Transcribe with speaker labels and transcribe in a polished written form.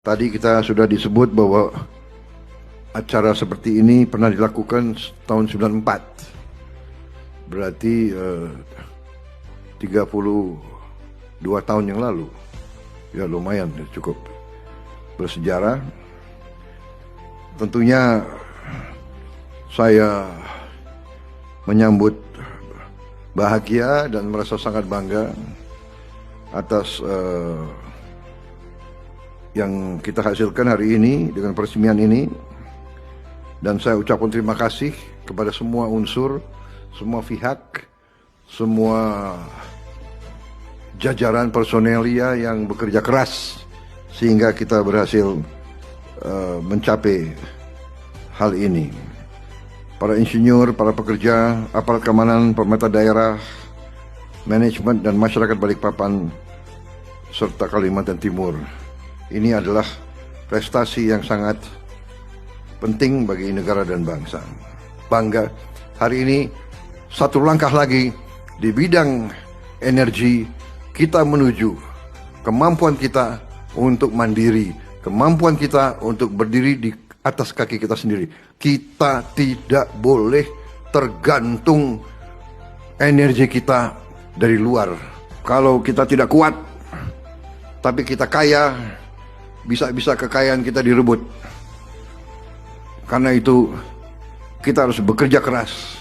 Speaker 1: Tadi kita sudah disebut bahwa acara seperti ini pernah dilakukan tahun 94. Berarti 32 tahun yang lalu. Ya lumayan, cukup bersejarah. Tentunya saya menyambut bahagia dan merasa sangat bangga atas yang kita hasilkan hari ini dengan peresmian ini, dan saya ucapkan terima kasih kepada semua unsur, semua pihak, semua jajaran personelia yang bekerja keras sehingga kita berhasil mencapai hal ini. Para insinyur, para pekerja, aparat keamanan, pemerintah daerah, manajemen dan masyarakat Balikpapan serta Kalimantan Timur. Ini adalah prestasi yang sangat penting bagi negara dan bangsa. Bangga hari ini satu langkah lagi di bidang energi kita menuju kemampuan kita untuk mandiri, kemampuan kita untuk berdiri di atas kaki kita sendiri. Kita tidak boleh tergantung energi kita dari luar. Kalau kita tidak kuat, tapi kita kaya, bisa-bisa kekayaan kita direbut. Karena itu kita harus bekerja keras